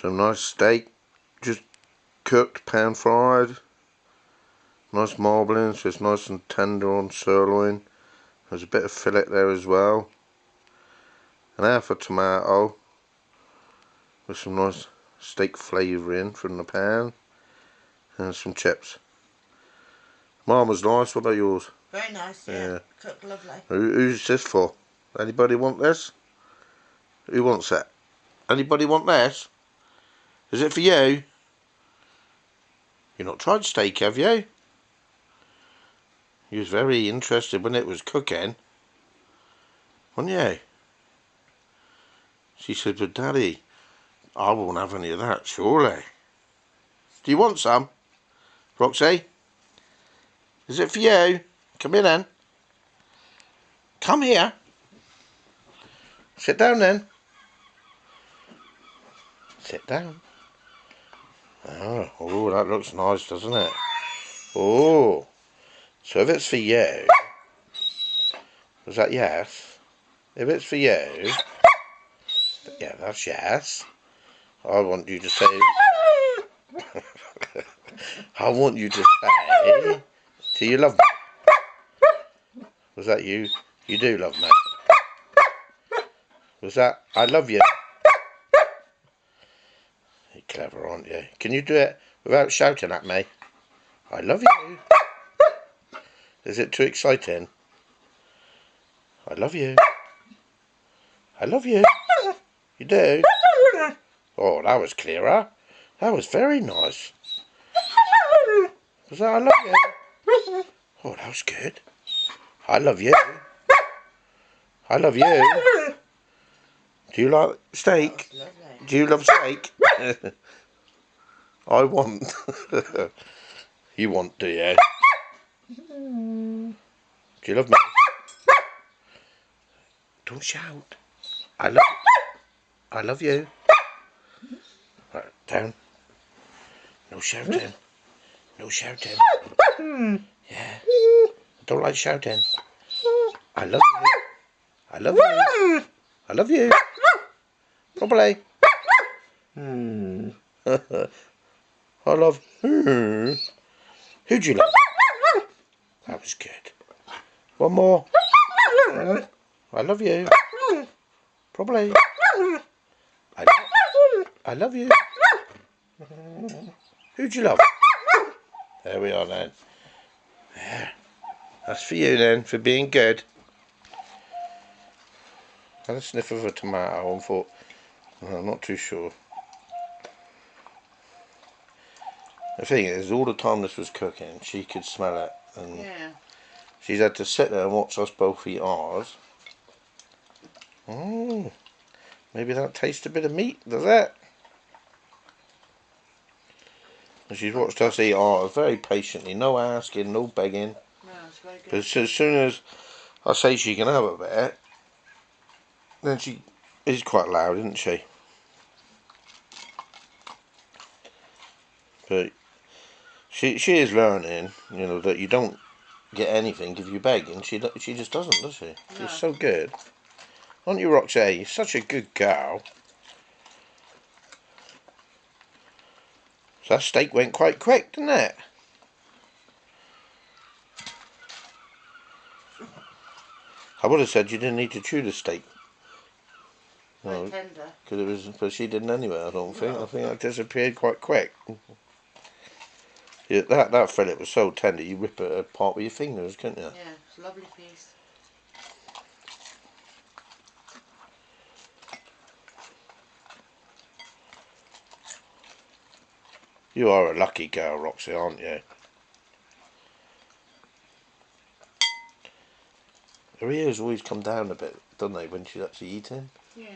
Some nice steak, just cooked, pan fried. Nice marbling, so it's nice and tender on sirloin. There's a bit of fillet there as well. An half a tomato with some nice steak flavouring from the pan. And some chips. Mine was nice, what about yours? Very nice, yeah. Cooked lovely. Who's this for? Anybody want this? Who wants that? Anybody want this? Is it for you? You've not tried steak, have you? You was very interested when it was cooking. Wasn't you? She said, but Daddy, I won't have any of that, surely. Do you want some? Roxy? Is it for you? Come here then. Come here. Sit down then. Sit down. Oh, that looks nice, doesn't it? Oh, so if it's for you, was that yes? If it's for you, yeah, that's yes. I want you to say, I want you to say, do you love me? Was that you? You do love me. Was that, I love you? You're clever, aren't you? Can you do it without shouting at me? I love you. Is it too exciting? I love you. I love you. You do? Oh, that was clearer. That was very nice. Was that I love you? Oh, that was good. I love you. I love you. Do you like steak? Do you love steak? I want. You want, do you? Do you love me? Don't shout. I love you. Right, down. No shouting. No shouting. Yeah. I don't like shouting. I love you. I love you. I love you. Probably. I love. Who'd you love? That was good. One more. I love you. Probably. I love you. Who'd you love? There we are then. There. That's for you then, for being good. Had a sniff of a tomato and thought, I'm not too sure. The thing is, all the time this was cooking, she could smell it. And she's had to sit there and watch us both eat ours. Maybe that tastes a bit of meat, does it? And she's watched us eat ours very patiently, no asking, no begging. No, it's very good. But as soon as I say she can have a bit, then she is quite loud, isn't she? But she is learning, you know, that you don't get anything if you beg, and she just doesn't, does she? No. She's so good. Aren't you, Roxy? You're such a good girl. So that steak went quite quick, didn't it? I would have said you didn't need to chew the steak. No, tender. Because it was, but she didn't anyway. I don't think. I think that disappeared quite quick. Yeah, that fillet was so tender. You rip it apart with your fingers, couldn't you? Yeah, it's a lovely piece. You are a lucky girl, Roxy, aren't you? Her ears always come down a bit, don't they, when she's actually eating? Yeah.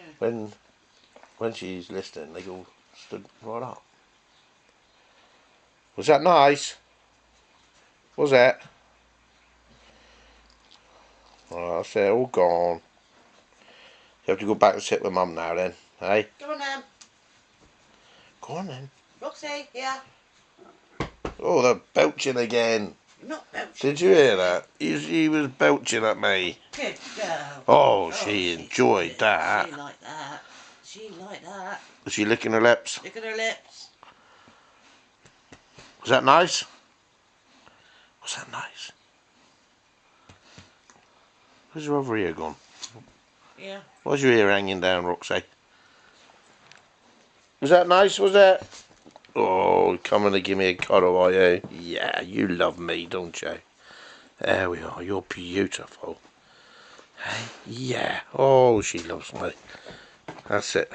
When she's listening, they go stood right up. Was that nice? Was it? Oh, that's it, all gone. You have to go back and sit with Mum now then, hey? Go on then. Go on then. Roxy, yeah. Oh, they're belching again. You're not belching. Did you hear that? He was belching at me. Good girl. Oh, she enjoyed that. She liked that. She like that. Is she licking her lips? Look at her lips. Was that nice? Was that nice? Where's your other ear gone? Yeah. Why's your ear hanging down, Roxy? Was that nice, was it? Oh, coming to give me a cuddle, are you? Yeah, you love me, don't you? There we are, you're beautiful. Hey? Yeah. Oh, she loves me. That's it.